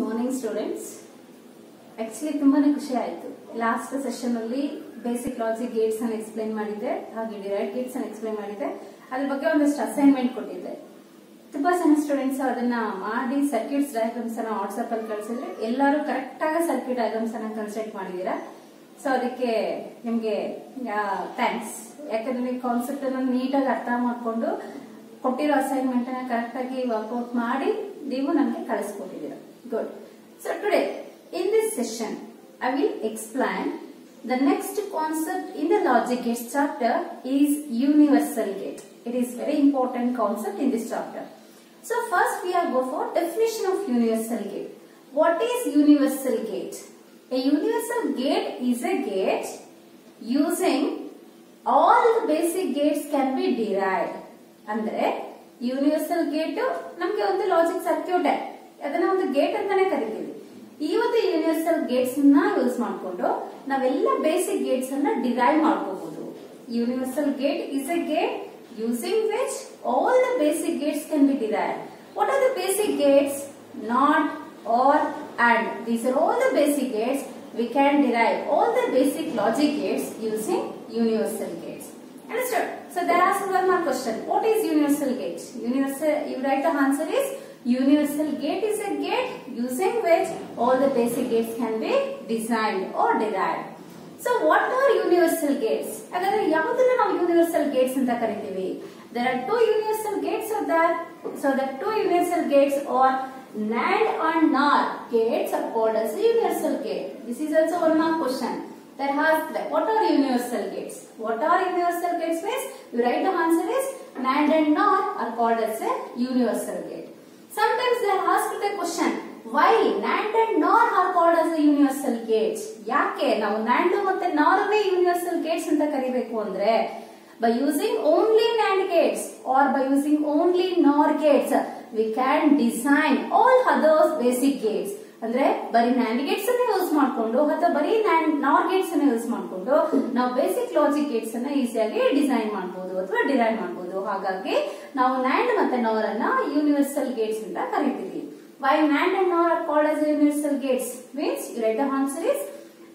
Morning students. Actually ತುಂಬಾನೇ ಖುಷಿ ಆಯ್ತು. ಲಾಸ್ಟ್ ಸೆಷನ್ ಅಲ್ಲಿ ಬೇಸಿಕ್ ಲಾಜಿಕ್ ಗೇಟ್ಸ್ ಅನ್ನು ಎಕ್ಸ್ಪ್ಲೈನ್ ಮಾಡಿದ್ದೆ, ಹಾಗೆ ಡಿರೈವ್ಡ್ ಗೇಟ್ಸ್ ಅನ್ನು ಎಕ್ಸ್ಪ್ಲೈನ್ ಮಾಡಿದ್ದೆ. ಅದ್ರ ಬಗ್ಗೆ ಒಂದಷ್ಟು ಅಸೈನ್ಮೆಂಟ್ ಕೊಟ್ಟಿದ್ದೆ. ತುಂಬಾ ಜನ ಸ್ಟೂಡೆಂಟ್ಸ್ ಅದನ್ನ ಮಾಡಿ ಸರ್ಕ್ಯೂಟ್ಸ್ ಡಯಾಗ್ರಾಮ್ಸ್ ಅನ್ನ ವಾಟ್ಸ್ಆಪ್ ಅಲ್ಲಿ ಕಳಿಸಿದ್ರೆ ಎಲ್ಲರೂ ಕರೆಕ್ಟ್ ಆಗಿ ಸರ್ಕ್ಯೂಟ್ ಡಯಾಗ್ರಾಮ್ಸ್ ಅನ್ನ ಕನ್ಸ್ಟ್ರಕ್ಟ್ ಮಾಡಿದೀರಾ. ಸೊ ಅದಕ್ಕೆ ನಿಮ್ಗೆ ಥ್ಯಾಂಕ್ಸ್. ಯಾಕಂದ್ರೆ ನೀವು ಕಾನ್ಸೆಪ್ಟ್ ಅನ್ನು ನೀಟಾಗಿ ಅರ್ಥ ಮಾಡ್ಕೊಂಡು ಕೊಟ್ಟಿರೋ ಅಸೈನ್ಮೆಂಟ್ ಅನ್ನ ಕರೆಕ್ಟ್ ಆಗಿ ವರ್ಕೌಟ್ ಮಾಡಿ ನೀವು ನನಗೆ ಕಳಿಸ್ಕೊಟ್ಟಿದ್ದೀರಾ. Good. So today in this session I will explain the next concept in the logic gates chapter is universal gate. It is very important concept in this chapter. So first we are go for definition of universal gate. What is universal gate? A universal gate is a gate using all the basic gates can be derived. ಅಂದ್ರೆ universal gate ನಮ್ಗೆ ಒಂದು logic circuit ಅದನ್ನ ಒಂದು gate ಅಂತಾನೆ ಕರಿತೀವಿ. ಈ ಒಂದು universal Gates ನ ಯೂಸ್ ಮಾಡ್ಕೊಂಡು ನಾವೆಲ್ಲ ಬೇಸಿಕ್ ಗೇಟ್ಸ್ ಅನ್ನ ಡಿರೈವ್ ಮಾಡ್ಕೋಬಹುದು. Universal gate is a gate using which all the basic gates can be derived. What are the basic gates? Not, or, and. These are all the basic gates. We can derive all the basic logic gates using universal gates. Understood? So there are some one more question. What is universal gate? Universal, you write the answer is universal gate is a gate using which all the basic gates can be designed or derived. So what are universal gates? ಹಾಗಾದ್ರೆ ಯಾವುದನ್ನ ನಾವು universal gates ಅಂತ ಕರಿತೀವಿ? There are two universal gates of that. So the two universal gates are NAND and NOR gates are called as universal gate. This is also one more question. That has what are universal gates? What are universal gates means you write the answer is NAND and NOR are called as a universal gate. Sometimes they are asked the question why NAND and NOR are called as a universal gates. ಯಾಕೆ ನಾವು NAND ಮತ್ತೆ NOR ಅನ್ನೇ universal gates ಅಂತ ಕರಿಬೇಕು ಅಂದ್ರೆ by using only NAND gates or by using only NOR gates we can design all other basic gates. ಅಂದ್ರೆ ಬರೀ NAND Gates ಅನ್ನ ಯೂಸ್ ಮಾಡ್ಕೊಂಡು ಅಥವಾ ಬರೀ NOR ಗೇಟ್ಸ್ ಅನ್ನ ಯೂಸ್ ಮಾಡ್ಕೊಂಡು ನಾವು ಬೇಸಿಕ್ ಲಾಜಿಕ್ ಗೇಟ್ಸ್ ಅನ್ನ ಈಸಿಯಾಗಿ ಡಿಸೈನ್ ಮಾಡಬಹುದು ಅಥವಾ ಡಿರೈವ್ ಮಾಡಬಹುದು. ಹಾಗಾಗಿ ನಾವು NAND ಮತ್ತೆ NOR ಅನ್ನ ಯೂನಿವರ್ಸಲ್ ಗೇಟ್ಸ್ ಅಂತ ಕರಿತೀವಿ. Why NAND and NOR are called as universal gates means you write the answer is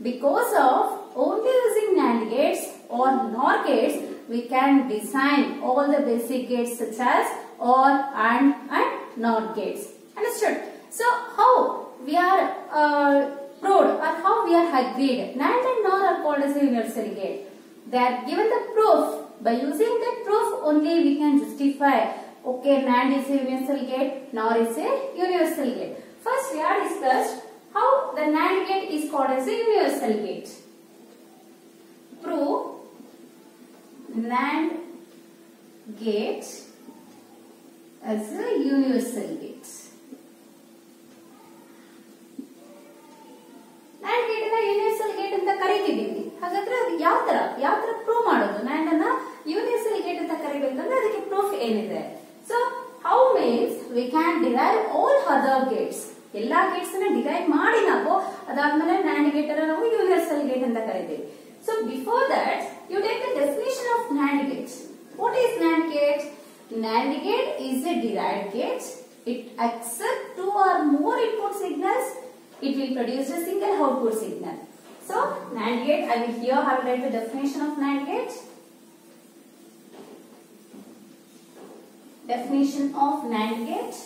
because of only using NAND gates or NOR gates we can design all the basic gates such as OR, AND and NOT gates. Understood? So how we are proved or how we are agreed NAND and NOR are called as a universal gate? They are given the proof. By using that proof only we can justify okay NAND is a universal gate, NOR is a universal gate. First we are discussed how the NAND gate is called as a universal gate. Prove NAND gate as a universal gate. NAND gate ಅನ್ನ universal gate ಅಂತ ಕರೀತಿದ್ದೀವಿ. ಹಾಗಾದ್ರೆ ಅದು ಯಾವ ತರ prove ಮಾಡೋದು? NAND ಅನ್ನ universal gate ಅಂತ ಕರಿಬೇಕಂದ್ರೆ ಅದಕ್ಕೆ ಪ್ರೂಫ್ ಏನಿದೆ? So how means we can derive all other Gates. ಎಲ್ಲಾ ಗೇಟ್ಸ್ ಅನ್ನ ಡಿರೈವ್ ಮಾಡಿ ನಾವು ಅದಾದ್ಮೇಲೆ NAND ಗೇಟ್ ಅನ್ನ ನಾವು ಯೂನಿವರ್ಸಲ್ ಗೇಟ್ ಅಂತ ಕರಿತೀವಿ. So before that you take the definition of NAND gates. What is NAND gate? NAND gate is a derived gate. It accepts two or more input signals. It will produce a single output signal. So NAND gate, I will here have write the definition of NAND gate. Definition of NAND gate.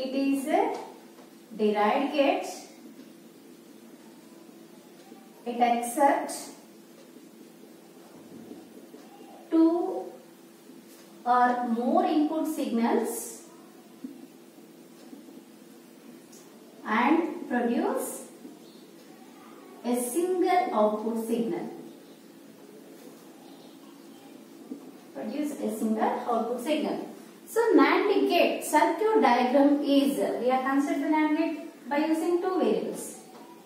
It is a derived gate. It accepts two or more input signals and produce a single output signal. Produce a single output signal. So NAND gate circuit diagram is, we are considered the NAND gate by using two variables.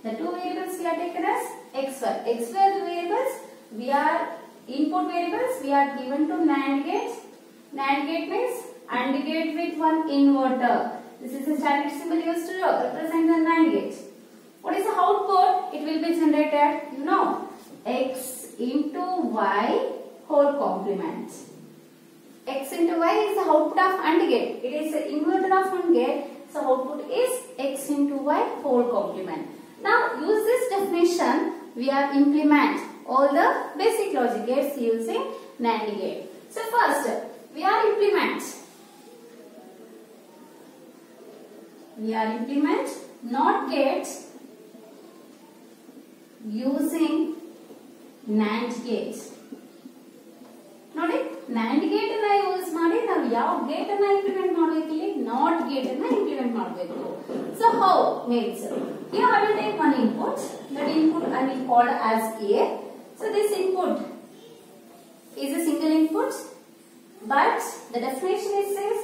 The two variables we are taken as XY. XY are the variables. We are input variables. We are given to NAND gate. NAND gate means AND gate with one inverter. This is the standard symbol used to represent the NAND gate. What is the output? It will be generated, you know, X into Y whole complement. X into Y is the output of AND gate. It is in one gate. So output is x into y whole complement. Now use this definition. We are implement all the basic logic gates using NAND gate. So first we are implement NOT gates using NAND gates. ನೋಡಿ NAND gate ಅನ್ನ use ಮಾಡಿ ನಾವು ಯಾವ gate ಅನ್ನ implement ಮಾಡಬೇಕು ಇಲ್ಲಿ NOT gate ಅನ್ನ implement ಮಾಡಬೇಕು. So how means here I will take one input. That input I will call as A. So this input is a single input, but the definition it says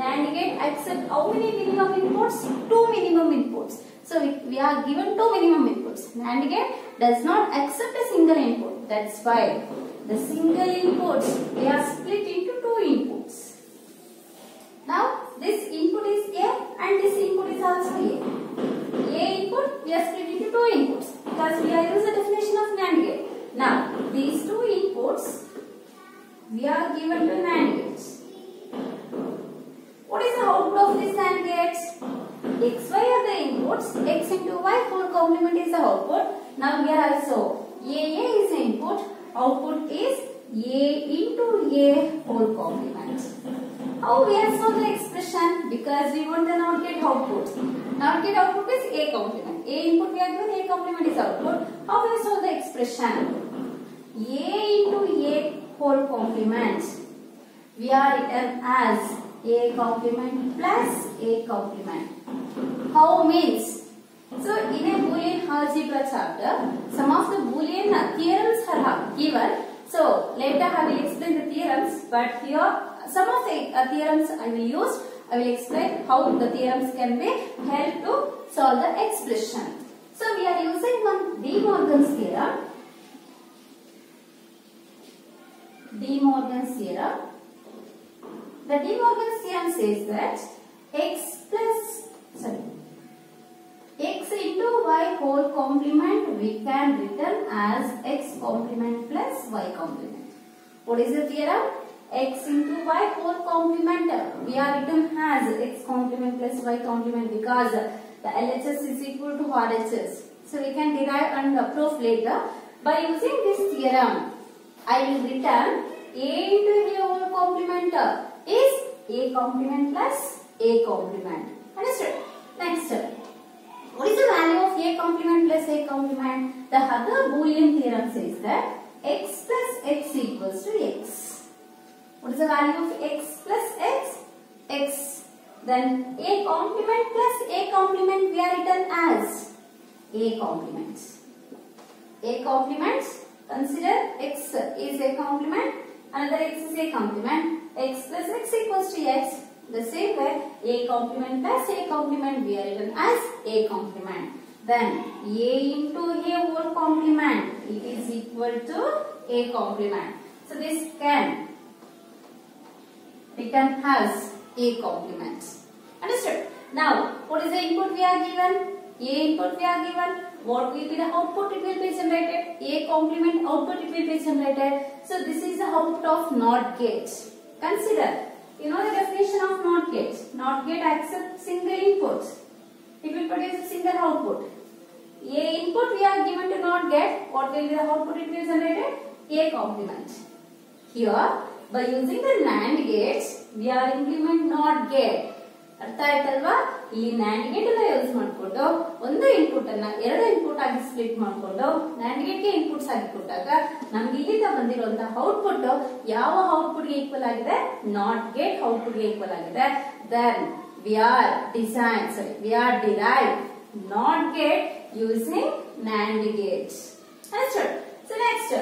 NAND gate accept how many minimum inputs? 2 minimum inputs. So we are given 2 minimum inputs. NAND gate does not accept a single input. That's why the single inputs they are split into 2 inputs. Now this input is A and this input is also A. A input we are split into 2 inputs because we are using the definition of NAND gate. Now these 2 inputs we are given to NAND gates. What is the output of this NAND gates? X, Y are the inputs. X into Y whole complement is the output. Now here also A is the input. Output is A into A whole complement. How we have solved the expression? Because we want the NOT gate output. NOT gate output is A complement. A input we are given, A complement is output. How we solve the expression? A into A whole complement we are written as A complement plus A complement. How means? So in a Boolean algebra chapter, some of the Boolean theorems are given. So later I will explain the theorems, but here some of the theorems I will use. I will explain how the theorems can be help to solve the expression. So we are using one De Morgan's theorem. De Morgan's theorem. The De Morgan's theorem says that x into y whole complement we can written as x complement plus y complement. What is the theorem? X into y whole complement we are written as x complement plus y complement because the LHS is equal to RHS. So we can derive and prove later. By using this theorem, I will return A into A whole complement is A complement plus A complement. Understood? Next. What is the value of A complement plus A complement? The other Boolean theorem says that x plus x equals to x. What is the value of x plus x? X. Then A complement plus A complement we are written as A complement. A complement, consider x is A complement, another x is A complement. X plus x equals to x. The same way A complement plus A complement we are written as A complement. Then A into A whole complement it is equal to A complement. So this can written as A complement. Understood? Now what is the input we are given? A input we are given. What will be the output? It will be generated. A complement output it will be generated. So this is the output of NOT gate. Consider. You know the definition of NOT gate. NOT gate accepts single input. It will produce a single output. A input we are given to NOT gate. What will be the output it will generate? A complement. Here by using the NAND gates we are implement NOT gate. ಅರ್ಥ ಆಯ್ತಲ್ವಾ? ಈ NAND gate ಅನ್ನ use ಮಾಡಿಕೊಂಡು ಒಂದು input ಅನ್ನ ಎರಡು input ಆಗಿ split ಮಾಡಿಕೊಂಡು NAND gate ಗೆ ಇನ್ಪುಟ್ಸ್ ಆಗಿ ಕೊಟ್ಟಾಗ ನಮ್ಗೆ ಇಲ್ಲಿಂದ ಬಂದಿರುವಂತಹ ಔಟ್ಪುಟ್ ಯಾವ ಔಟ್ಪುಟ್ ಗೆ ಈಕ್ವಲ್ ಆಗಿದೆ? NOT gate ಔಟ್ಪುಟ್ ಗೆ ಈಕ್ವಲ್ ಆಗಿದೆ. Then we are derived NOT gate using NAND gate. Understood? So next,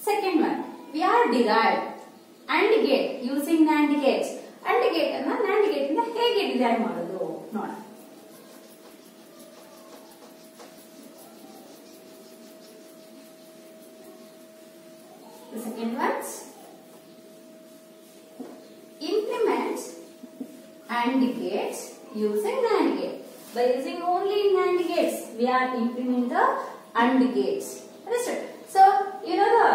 second one, we are derived AND gate using NAND gate. AND gate ಅನ್ನ NAND gate ಇಂದ ಹೇಗೆ derive ಮಾಡೋದು ನೋಡೋಣ. The second one, implement AND gate using NAND gate. By using only NAND gates, we are implementing the AND gates. Understood? So you know the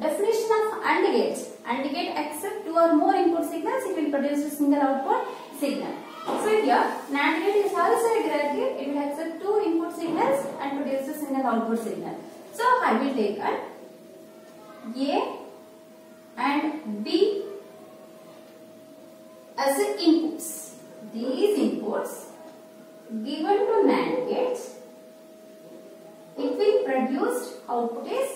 definition of AND gate. AND gate accept two or more input signals, it will produce a single output signal. So here NAND gate is also a direct gate. It will accept two input signals and produce a single output signal. So I will take A and B as the inputs. These inputs given to NAND gates, it will produce output is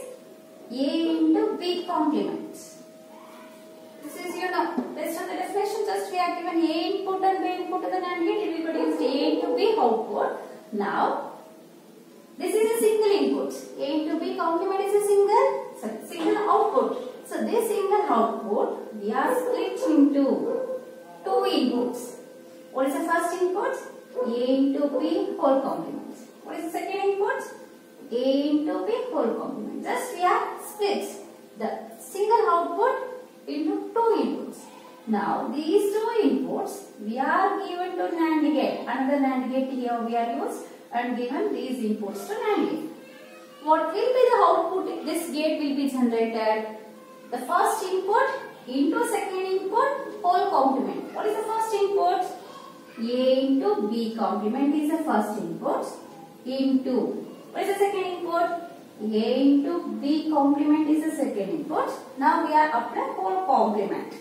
A into B complement. This is based on the definition, just we are given A input and B input to the NAND gate, it will produce A into B output. Now, this is a single input. A into B complement is a single output. So this single output we are split into two inputs. What is the first input? A into B whole complement. What is the second input? A into B whole complement. Just we are split the single output into two inputs. Now these two inputs we are given to NAND gate. Another NAND gate here we are used and given these inputs to NAND gate. What will be the output this gate will be generated? The first input into second input whole complement. What is the first input? A into B complement is the first input into, what is the second input? A into B complement is the second input. Now we are up to whole complement.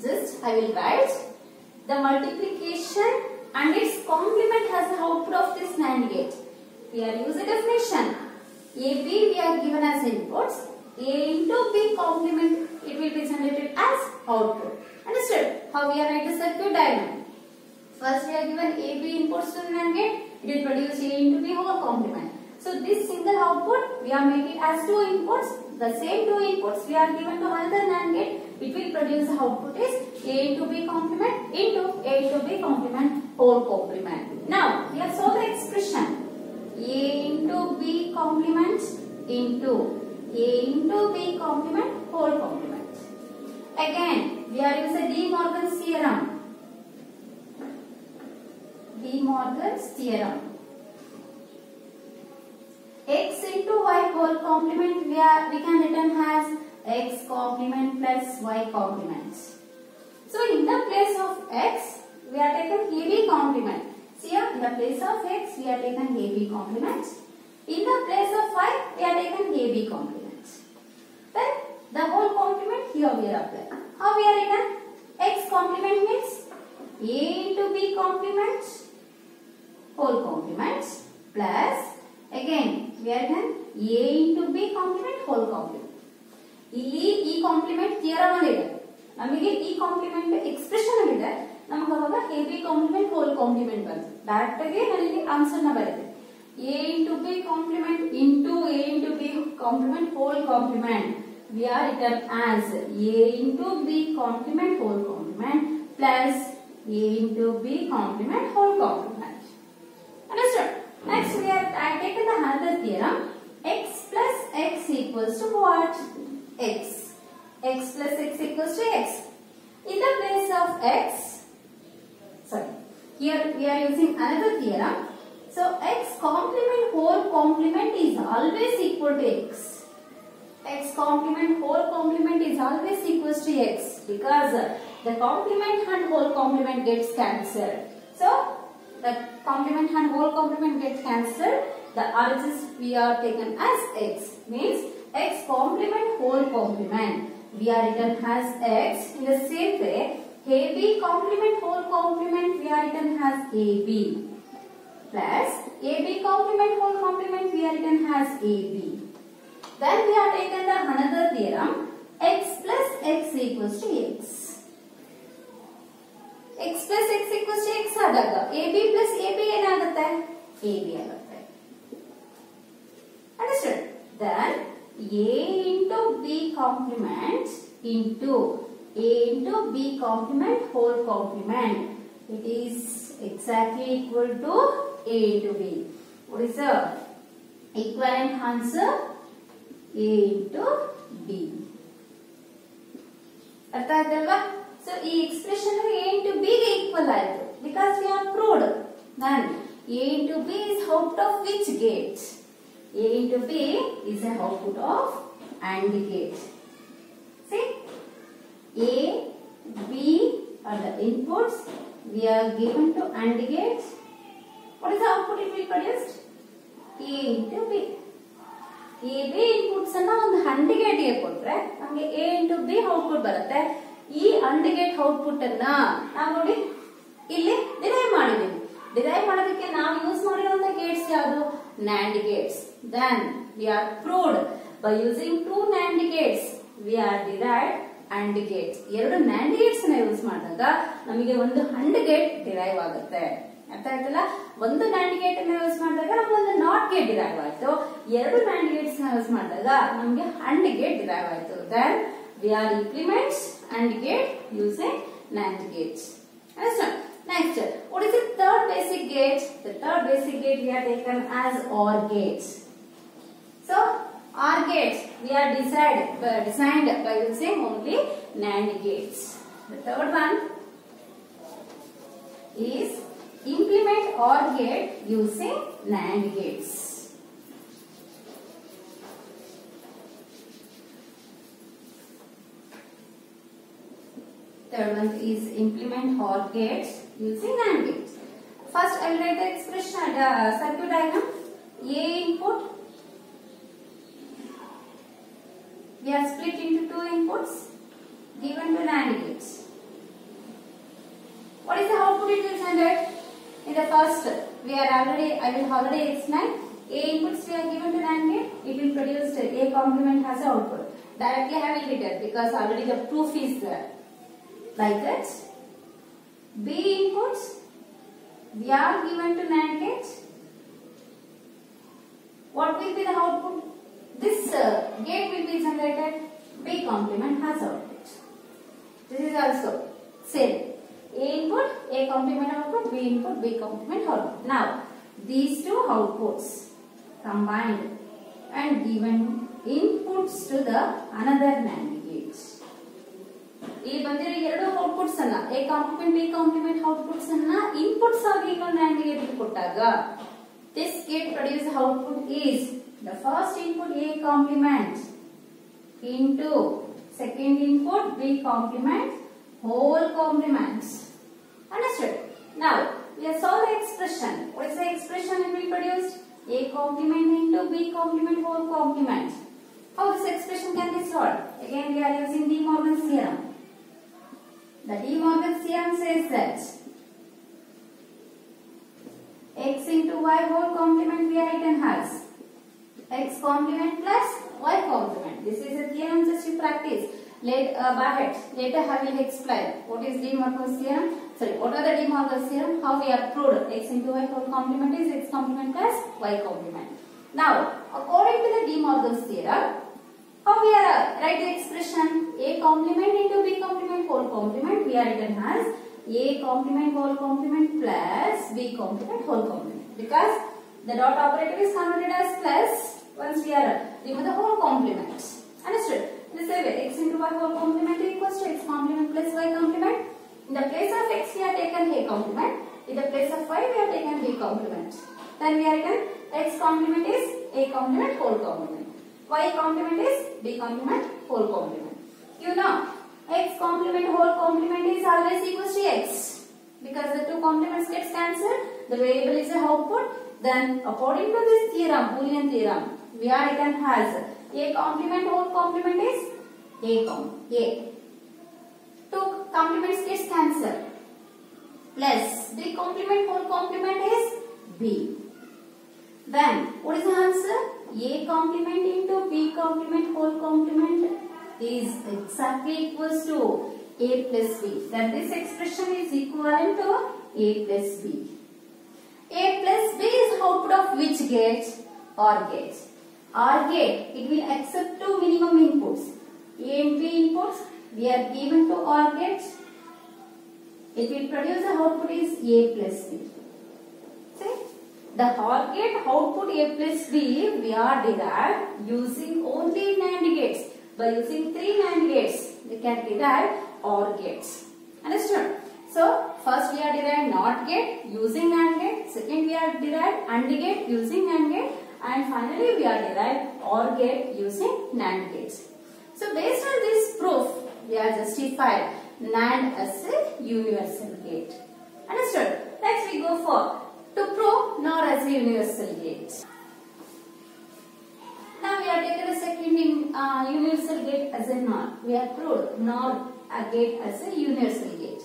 Just I will write the multiplication and its complement as the output of this NAND gate. We are using definition. AB we are given as inputs. A into B complement it will be generated as output. Understood? How we are writing the circuit diagram? First we are given AB inputs to the NAND gate. It will produce A into B whole complement. So this single output we are making as two inputs. The same two inputs we are given to another NAND gate. It will produce the output is A into B complement into A into B complement whole complement. Now we have solved the expression. A into B complement into A into B complement whole complement. Again we are using De Morgan's theorem. De Morgan's theorem. X into Y whole complement we can written as X complement plus Y complement. So in the place of X we are taken AB complement. See here in the place of X we are taken AB complement. In the place of Y we are taken AB complement. Then the whole complement here we are applying. How we are written? X complement means A into B complement whole complement plus again we are done A into B complement whole complement. ಇಲ್ಲಿ ಈ compliment theorem ಅಲ್ಲಿ ಇದೆ. ನಮಗೆ ಈ compliment expression ಅಲ್ಲಿ ಇದೆ. ನಮಗೆ ಅವಾಗ A B complement whole complement ಬಂತು. ಡೈರೆಕ್ಟ್ ಆಗಿ ನಾನು ಇಲ್ಲಿ ಆನ್ಸರ್ ನ ಬರೆದೆ. A into B complement into A into B complement whole complement. We are written as A into B complement whole complement plus A into B complement whole complement. Understood? Next we have taken the another theorem. X plus X equals to what? X. X plus X equals to X. In the place of X, sorry, here we are using another theorem. So X complement whole complement is always equal to X. X complement whole complement is always equals to X because the complement and whole complement gets cancelled. So the complement and whole complement gets cancelled. The RHS we are taken as X means X complement whole complement. We are written as X. In the same way, AB complement whole complement we are written as AB plus AB complement whole complement we are written as AB. Then we are taken the another theorem. X plus X equals to X. X plus X equals to X ಆದಾಗ AB plus AB ಏನಾಗುತ್ತೆ? AB ಆಗುತ್ತೆ. Understood? Then A into B complement into A into B complement whole complement. It is exactly equal to A into B. What is the equivalent answer? A into B. ಅರ್ಥ ಆಯ್ತಲ್ವಾ? So ಈ expression A into B ಗೆ equal ಆಯಿತು because we have proved. Then A into B is output of which gate? A into B is an output of AND gate. See, A, B are the inputs. we are given to AND gate. What is the output it will produce? A into B. A B inputs ಅನ್ನ ಒಂದು AND gate ಗೆ ಕೊಟ್ರೆ ನಮಗೆ A into B output ಬರುತ್ತೆ. ಈ AND gate output ಅನ್ನ ನಾವು ನೋಡಿ ಇಲ್ಲಿ ಡಿರೈವ್ ಮಾಡಿದೀವಿ. ಡಿರೈವ್ ಮಾಡೋದಕ್ಕೆ ನಾವು ಯೂಸ್ ಮಾಡಿರುವಂತ ಗೇಟ್ಸ್ ಯಾವುದು? NAND gates. Then we are proved by using two NAND gates we are derived AND gates. ಎರಡು NAND gates ನ ಯೂಸ್ ಮಾಡಿದಾಗ ನಮಗೆ ಒಂದು AND gate ಡಿರೈವ್ ಆಗುತ್ತೆ. ಅರ್ಥ ಆಯ್ತಲ್ಲ? ಒಂದು NAND gate ಅನ್ನ ಯೂಸ್ ಮಾಡಿದಾಗ ನಮಗೆ ಒಂದು NOT gate ಡಿರೈವ್ ಆಯ್ತು. ಎರಡು NAND gates ನ ಯೂಸ್ ಮಾಡಿದಾಗ ನಮಗೆ AND gate ಡಿರೈವ್ ಆಯ್ತು. Then we are implements AND gate using NAND gates. Understand? Next, what is the third basic gate? The third basic gate we have taken as OR gates. So, OR gates we are designed by using only NAND gates. The third one is implement OR gate using NAND gates. Third one is implement OR gates using NAND gates. First, I will write the expression circuit diagram. A input. We are split into two inputs given to NAND gates. What is the output it will generate? In the first, I will already explain. A inputs we are given to NAND gate. It will produce A complement has an output. Directly I will written because already the proof is there. Like that. B inputs we are given to NAND gate. What will be the output? This gate will be generated. B complement has output. This is also same. A input, A complement output, B input, B complement output. Now, these two outputs combined and given inputs to the another NAND gate. ಇಲ್ಲಿ ಬಂದಿರೋ ಎರಡು outputs ಅನ್ನ A complement B complement outputs ಅನ್ನ inputs ಆಗಿ ಇನ್ನೊಂದು NAND gate ಗೆ ಕೊಟ್ಟಾಗ this gate produces output is the first input A complement into second input B complement whole complement. Understood? Now we have solved the expression. What is the expression it will produce? A complement into B complement whole complement. How this expression can be solved? Again we are using De Morgan's theorem. The De Morgan's theorem says that x into y whole complement we are written as x complement plus y complement. This is a theorem just to practice. Later I will explain what is De Morgan's theorem. Sorry, what are the De Morgan's theorem? How we have proved x into y whole complement is x complement plus y complement. Now, according to the De Morgan's theorem, how we are write the expression A complement into B complement whole complement we are written as A complement whole complement plus B complement whole complement, because the dot operator is converted as plus once we are remove the whole complement. Understood? In the same way, x into y whole complement equals to x complement plus y complement. In the place of x we have taken A complement. In the place of y we have taken B complement. Then we are written x complement is A complement whole complement. Y complement is B complement whole complement. You know, x complement whole complement is always equals to x. Because the two complements gets cancelled, the variable is the output. Then according to this theorem, Boolean theorem, we are written as A complement whole complement is A. Two complements gets cancelled. Plus B complement whole complement is B. Then what is the answer? A complement into B complement whole complement is exactly equals to A plus B. Then this expression is equivalent to A plus B. A plus B is output of which gate? OR gate. OR gate, it will accept two minimum inputs. A and B inputs we are given to OR gate. It will produce the output is A plus B. See? The OR gate output A plus B we are derived using only NAND gates. By using three NAND gates, we can derive OR gates. Understood? So, first we are derived NOT gate using NAND gate. Second we are derived AND gate using NAND gate. And finally we are derived OR gate using NAND gates. So, based on this proof, we are justified NAND as a universal gate. Understood? Next we go for to prove NOR as a universal gate. Now we are taking a second in universal gate as a NOR. We have proved NOR gate as a universal gate.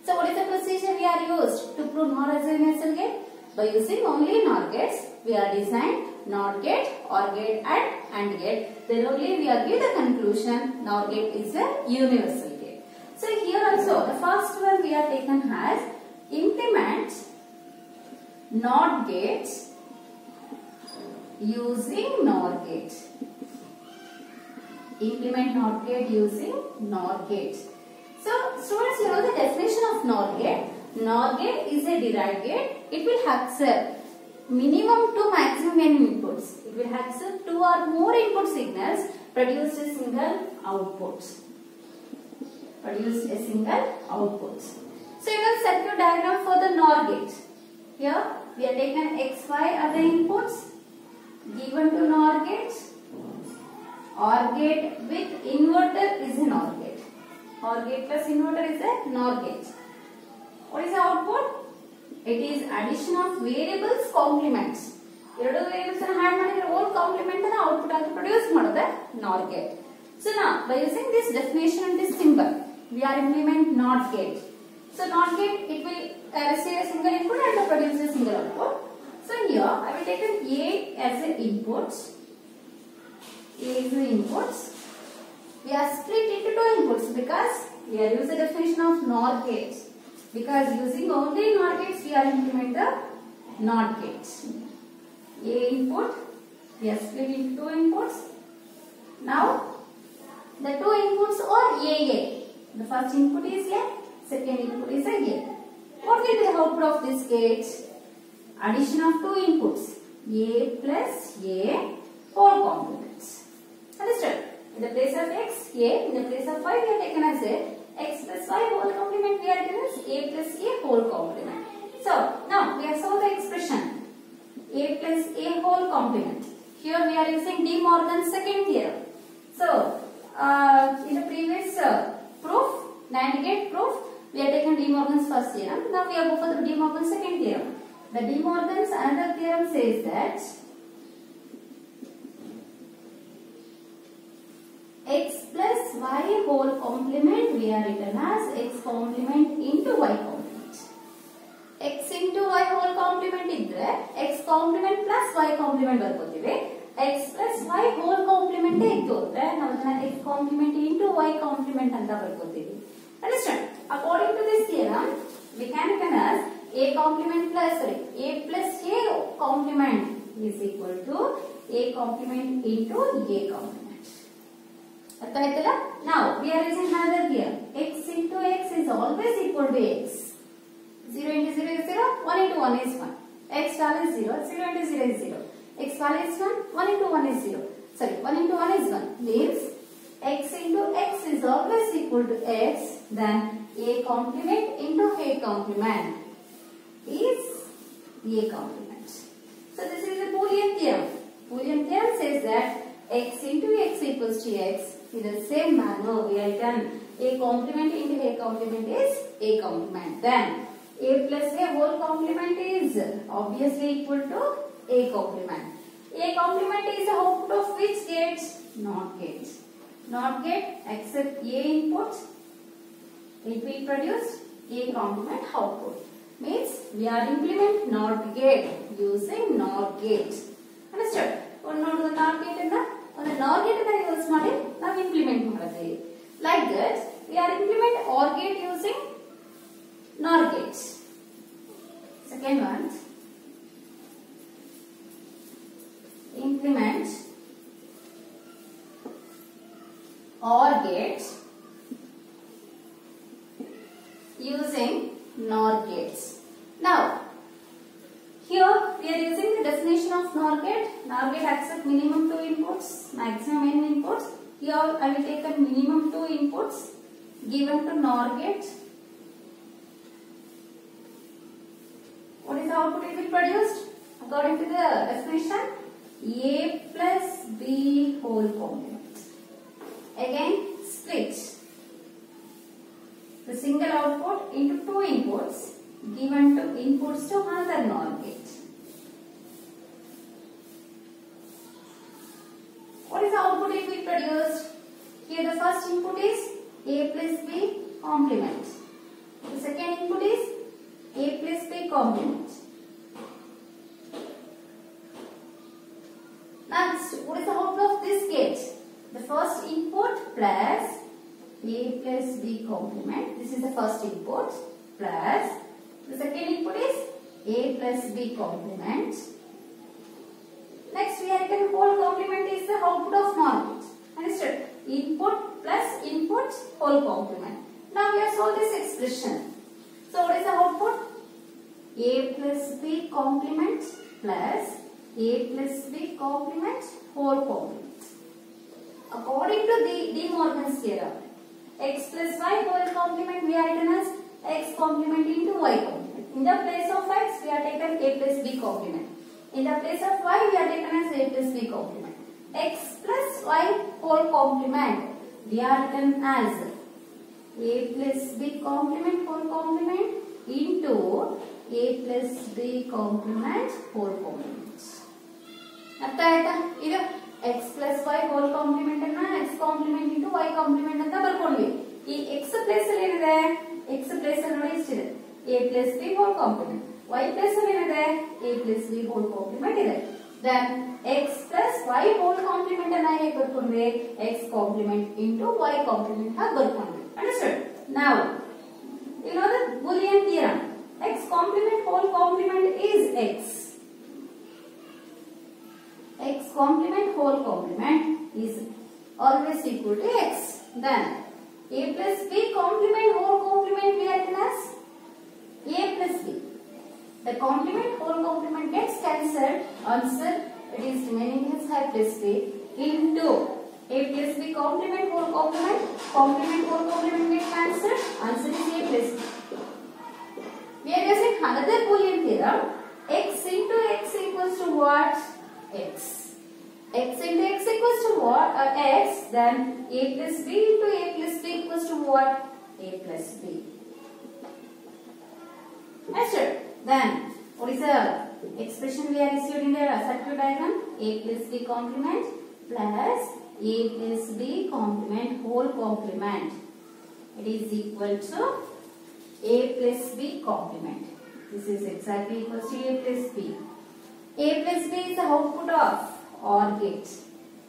So what is the procedure we are used to prove NOR as a universal gate? By using only NOR gates, we are designed NOR gate, OR gate and AND gate. Then only we are give the conclusion NOR gate is a universal gate. So here also the first one we are taken as implement NOT gate using NOR gate. Implement NOT gate using NOR gate. So students, you know the definition of NOR gate. NOR gate is a derived gate. It will accept minimum to maximum n inputs. It will accept 2 or more input signals, produce a single output. Produce a single output. So you know circuit diagram for the NOR gate. Here we are taken x, y are the inputs given to NOR gate. OR gate with inverter is a NOR gate. OR gate plus inverter is a NOR gate. What is the output? It is addition of variables complements. ಎರಡು variables ಅನ್ನು add ಮಾಡಿದ್ರೆ all complement ಅನ್ನು output ಆಗಿ produce ಮಾಡೋದು NOR gate. So now by using this definition and this symbol, we are implement NOT gate. So NOT gate, it will receive a single input and produce a single output. So here I will take an A as an input. A is the inputs. We are split into 2 inputs because we are using the definition of NOR gate. Because using only NOR gates, we are implement the NOT gates. A input, we are split into 2 inputs. Now, the 2 inputs are AA. The first input is A, second input is A. What will be the output of this gate? Addition of 2 inputs, A plus A whole complements. Understood? In the place of x, A, in the place of y, we are taken as A. X plus y whole complement, we are given as A plus A whole complement. So, now we have solved the expression A plus A whole complement. Here we are using De Morgan's second theorem. So, in the previous proof, NAND gate proof, we have taken De Morgan's first theorem. Now we are going for the De Morgan's second theorem. The De Morgan's another theorem says that x plus y whole complement, we are written as x complement into y complement. X into y whole complement idre x complement plus y complement barkotive. X plus y whole complement iddu andre ನಾವು ಅದನ್ನ x complement into y complement ಅಂತ ಬರ್ಕೋತೀವಿ. Understand? According to this theorem, we can written as a complement plus a plus a complement is equal to a complement into a complement. Now we are using another theorem. X into x is always equal to x. 0 into 0 is 0, 1 into 1 is 1. X value is 0, 0 into 0 is 0. X value is 1, 1 into 1 is 0. Sorry, 1 into 1 is 1. Means x into x is always equal to x. Then a complement into a complement is a complement. So this is the Boolean theorem. Boolean theorem says that x into x equals to x. In the same manner, we have done a complement into a complement is a complement. Then a plus a whole complement is obviously equal to a complement. A complement is the output of which gate? NOT gate. NOT gate accept a input, it will produce a complement output. Means we are implement NOT gate using NOR gate. Understood? One note the NOR gate and the NOR gate use ಮಾಡಿ ನಾವು implement ಮಾಡ್ತೀವಿ. Like that, we are implement OR gate using NOR gate. Second one, implement OR gate using NOR gates. Now, here we are using the definition of NOR gate. NOR gate accept minimum 2 inputs, maximum n inputs. Here I will take a minimum 2 inputs given to NOR gate. What is the output it will produce? According to the definition, A plus B whole complement. Again, split the single output into 2 inputs. given to inputs to another NOR gate. What is the output it will produce? Here the first input is A plus B complement. The second input is A plus B complement. Next, what is the output of this gate? The first input plus A plus B complement. This is the first input plus the second input is A plus B complement. Next, we have taken whole complement is the output of NOR gate. Understood? Input plus input whole complement. Now we have solved this expression. So what is the output? A plus B complement plus A plus B complement whole complement. According to the De Morgan's theorem, x plus y whole complement we are written as x complement into y complement. In the place of x we are taken A plus B complement. In the place of y we are taken as A plus B complement. X plus y whole complement we are written as A plus B complement whole complement into A plus B complement whole complement. ಅರ್ಥ ಆಯ್ತಾ? ಇದು x plus y whole complement ಅನ್ನ x complement into y complement ಅಂತ ಬರ್ಕೊಂಡ್ವಿ. ಈ x place ಅಲ್ಲಿ ಏನಿದೆ? x place ಅಲ್ಲಿ ನೋಡಿ ಇಷ್ಟಿದೆ. A plus B whole complement. Y place ಅಲ್ಲಿ ಏನಿದೆ? A plus B whole complement ಇದೆ. Then x plus y whole complement ಅನ್ನ ಹೇಗೆ ಬರ್ಕೊಂಡ್ವಿ? x complement into y complement ಹಾಗೆ ಬರ್ಕೊಂಡ್ವಿ. Understood? Now, you know the Boolean theorem. X complement whole complement is x. X complement whole complement is always equal to x. Then A plus B complement whole complement we are written as A plus B. The complement whole complement gets cancelled. Answer it is remaining as I plus B into A plus B complement whole complement. Complement whole complement gets cancelled. Answer is A plus B. We are using another Boolean theorem. X into x equals to what? X. X into x equals to what? X. Then A plus B into A plus B equals to what? A plus B. Understood? Then what is the expression we are received in the circuit diagram? A plus B complement plus A plus B complement whole complement. It is equal to A plus B complement. This is exactly equal to A plus B. A plus B is the output of OR gate.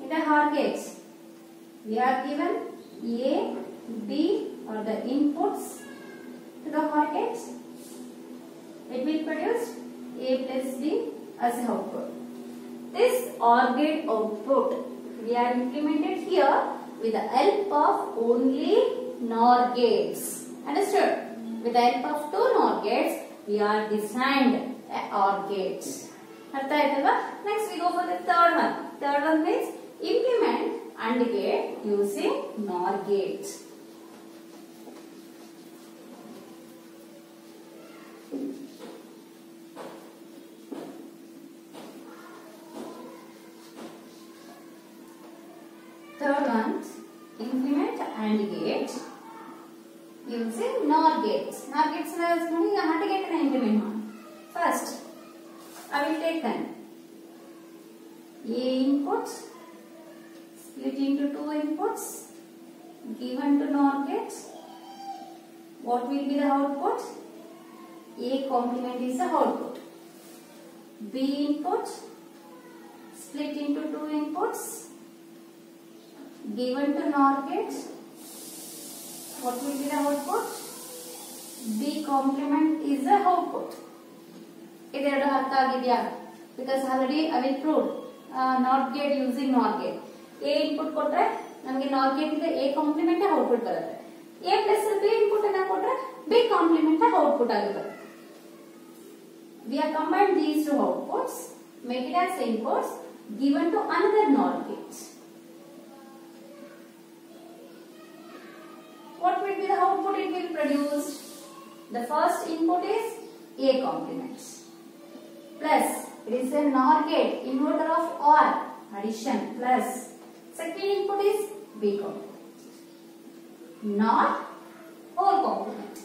In the OR gate, we are given A, B or the inputs to the OR gate. It will produce A plus B as output. This OR gate output we are implemented here with the help of only NOR gates. Understood? With the help of two NOR gates, we are designed OR gates. Next we go for the third one. Third one means implement AND gate using NOR gate. Third one, implement AND gate using NOR gates. NOR gates is AND gate and implement. First, I will take an A input split into two inputs given to NOR gate. What will be the output? A complement is the output. B input split into two inputs given to NOR gate. What will be the output? B complement is the output. ಇದೆರಡು ಅರ್ಥ ಆಗಿದೆಯಾ? Because already I will prove NOR gate using NOR gate. A input ಕೊಟ್ರೆ ನಮಗೆ NOR gate ಇದೆ A complement output ಬರುತ್ತೆ. A plus B input ಅನ್ನ ಕೊಟ್ರೆ B complement output ಆಗಿ ಬರುತ್ತೆ. We have combined these two outputs, make it as inputs given to another NOR gate. What will be the output it will produce? The first input is A complement. Plus, it is a NOR gate, inverter of OR, addition, plus. Second input is B complement. NOR whole complement.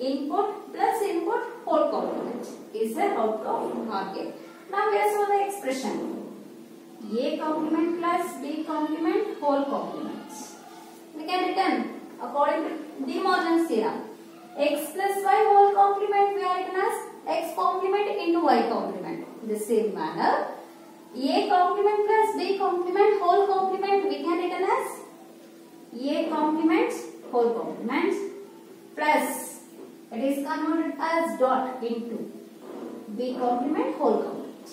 A input plus input whole complement is the output of NOR gate. Now we have the expression A complement plus B complement whole complement. We can written according to De Morgan's theorem, x plus y whole complement we are written as x complement into y complement. In the same manner, A complement plus B complement whole complement we can written as A complement whole complement plus it is converted as dot into B complement whole complement.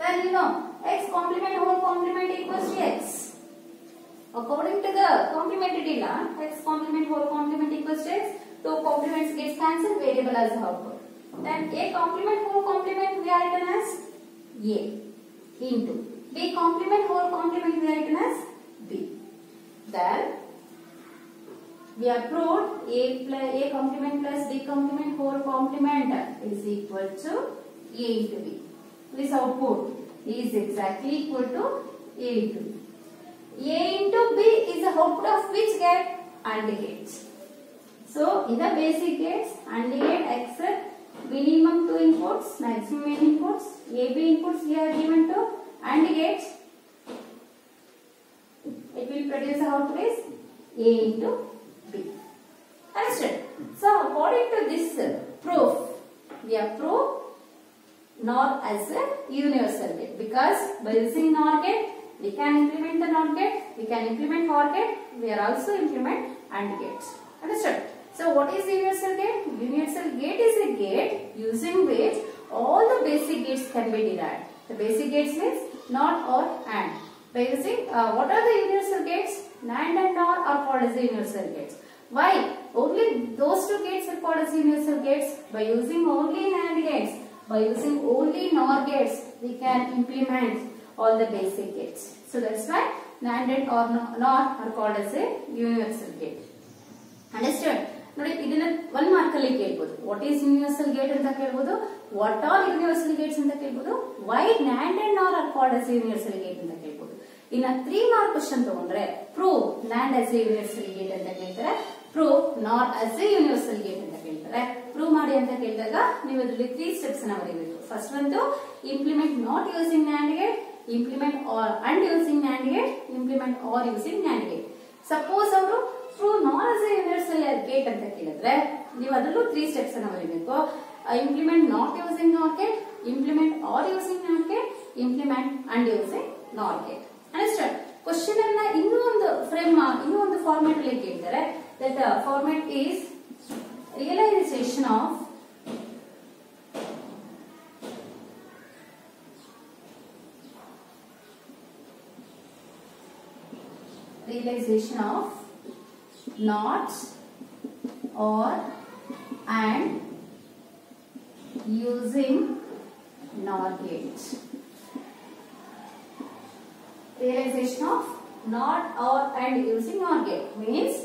Then you know x complement whole complement equals to x. According to the complementarity law, x complement whole complement equals to x. Two complements gets cancelled, variable as output. Then A complement whole complement we are written as A into B complement whole complement we are written as B. Then we have proved A complement plus B complement whole complement is equal to A into B. This output is exactly equal to A into B. A into B is the output of which gate? AND gate. So in the basic gates, AND gate accept minimum 2 inputs, maximum n inputs. AB inputs we are given to AND gate. It will produce the output is A into B. Understood? So according to this proof, we have proved NOR as a universal gate because by using NOR gate, we can implement the NOR gate, we can implement OR gate, we are also implement AND gates. Understood? So what is universal gate? Universal gate is a gate using which all the basic gates can be derived. The basic gates means NOT or AND. By using what are the universal gates? NAND and NOR are called as the universal gates. Why? Only those two gates are called as universal gates. By using only NAND gates, by using only NOR gates, we can implement all the basic gates. So that's why NAND and or NOR are called as a universal gate. Understood? ನೋಡಿ ಇದನ್ನ 1 mark ಅಲ್ಲಿ ಕೇಳಬಹುದು. What is universal gate ಅಂತ ಕೇಳಬಹುದು. What are universal gates ಅಂತ ಕೇಳಬಹುದು. Why NAND and NOR are called as universal gate ಅಂತ ಕೇಳಬಹುದು. ಇನ್ನ 3 ಮಾರ್ಕ್ ಕ್ವೆಶ್ಚನ್ ತಗೊಂಡ್ರೆ prove NAND as a universal gate ಅಂತ ಕೇಳ್ತಾರೆ. Prove NOR as a universal gate ಅಂತ ಕೇಳ್ತಾರೆ. ಪ್ರೂವ್ ಮಾಡಿ ಅಂತ ಕೇಳಿದಾಗ ನೀವು ಅದರಲ್ಲಿ 3 ಸ್ಟೆಪ್ಸ್ ಅನ್ನು ಬರೆಯಬೇಕು. ಫಸ್ಟ್ ಒಂದು implement not using NAND gate, implement or and using NAND gate, implement or using NAND gate. Suppose ಅವರು prove NOR as a universal gate ಅಂತ ಕೇಳಿದ್ರೆ ನೀವು ಅದರಲ್ಲೂ 3 ಸ್ಟೆಪ್ಸ್ ಅನ್ನು ಬರೆಯಬೇಕು. Implement not using NOR gate, implement or using NAND gate, implement and using NOR gate. Understand? Question ಅನ್ನ ಇನ್ನೂ ಒಂದು ಫಾರ್ಮ್ಯಾಟ್ ಅಲ್ಲಿ ಕೇಳ್ತಾರೆ. That format is realisation of NOT or AND using NOR gate. Realization of NOT or AND using NOR gate means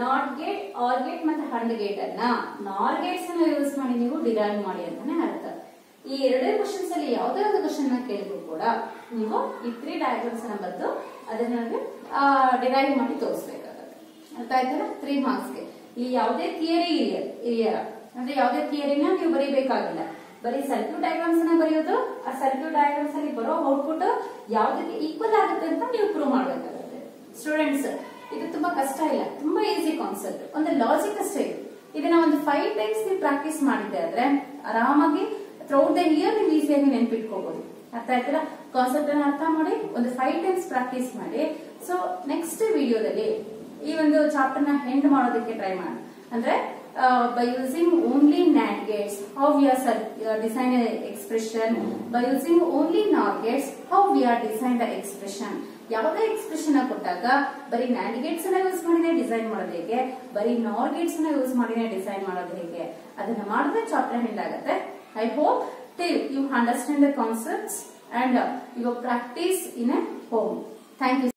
NOT gate, OR gate ಮತ್ತು AND gate ಅನ್ನ NOR gates ಅನ್ನು use ಮಾಡಿ ನೀವು ಡಿರೈವ್ ಮಾಡಿ ಅಂತಾನೆ ಅರ್ಥ. ಈ ಎರಡೇ ಕ್ವೆಶ್ಚನ್ಸ್ ಅಲ್ಲಿ ಯಾವುದೇ ಒಂದು ಕ್ವೆಶ್ಚನ್ ನ ಕೇಳಿದ್ರು ಕೂಡ ನೀವು ಈ 3 ಡಯಾಗ್ರಾಮ್ಸ್ ಅನ್ನ ಬರೆದು ಅದನ್ನ ಡಿರೈವ್ ಮಾಡಿ ತೋರಿಸಬೇಕಾಗುತ್ತೆ. ಅರ್ಥ ಆಯ್ತಲ್ಲ? 3 ಮಾರ್ಕ್ಸ್ ಗೆ ಇಲ್ಲಿ ಯಾವುದೇ ಥಿಯರಿ ಇದೆಯಲ್ಲ ಅಂದ್ರೆ ಯಾವುದೇ ಥಿಯರಿನ ನೀವು ಬರೀಬೇಕಾಗಿಲ್ಲ. ಬರೀ ಸರ್ಕ್ಯೂಟ್ ಡಯಾಗ್ರಾಮ್ಸ್ ಅನ್ನ ಬರೆಯೋದು, ಆ ಸರ್ಕ್ಯೂಟ್ ಡಯಾಗ್ರಾಮ್ಸ್ ಅಲ್ಲಿ ಬರೋ ಔಟ್ಪುಟ್ ಯಾವುದಕ್ಕೆ ಈಕ್ವಲ್ ಆಗುತ್ತೆ ಅಂತ ನೀವು ಪ್ರೂವ್ ಮಾಡಬೇಕಾಗುತ್ತೆ. ಸ್ಟೂಡೆಂಟ್ಸ್, ಇದು ತುಂಬಾ ಕಷ್ಟ ಇಲ್ಲ, ತುಂಬಾ ಈಸಿ ಕಾನ್ಸೆಪ್ಟ್. ಒಂದು ಲಾಜಿಕ್ ಅಷ್ಟೇ ಇದು. ಇದನ್ನ ಒಂದು 5 ಟೈಮ್ಸ್ ನೀವು ಪ್ರಾಕ್ಟೀಸ್ ಮಾಡಿದ್ದೆ ಆದ್ರೆ ಆರಾಮಾಗಿ ಥ್ರೂಔಟ್ ದ ಇಯರ್ ನೀವು ಈಸಿಯಾಗಿ ನೆನ್ಪಿಟ್ಕೋಬಹುದು. ಅರ್ಥ ಆಯ್ತಲ್ಲ? ಕಾನ್ಸೆಪ್ಟ್ ಅನ್ನ ಅರ್ಥ ಮಾಡಿ ಒಂದು 5 ಟೈಮ್ಸ್ ಪ್ರಾಕ್ಟೀಸ್ ಮಾಡಿ. ಸೊ ನೆಕ್ಸ್ಟ್ ವಿಡಿಯೋದಲ್ಲಿ ಈ ಒಂದು ಚಾಪ್ಟರ್ ನ ಎಂಡ್ ಮಾಡೋದಕ್ಕೆ ಟ್ರೈ ಮಾಡಿ. ಅಂದ್ರೆ by using only NAND gates, how we are design an expression. By using only NOR gates, how we are design the expression. ಯಾವುದೇ ಎಕ್ಸ್ಪ್ರೆಷನ್ ಕೊಟ್ಟಾಗ ಬರೀ NAND gates ಅನ್ನ ಯೂಸ್ ಮಾಡಿನೇ ಡಿಸೈನ್ ಮಾಡೋದು ಹೇಗೆ, ಬರೀ NOR gates ಅನ್ನ ಯೂಸ್ ಮಾಡಿನೇ ಡಿಸೈನ್ ಮಾಡೋದು ಹೇಗೆ, ಅದನ್ನ ಮಾಡಿದ್ರೆ ಚಾಪ್ಟರ್ ಎಂಡ್ ಆಗುತ್ತೆ. I hope till you understand the concepts and your practice in a home. Thank you.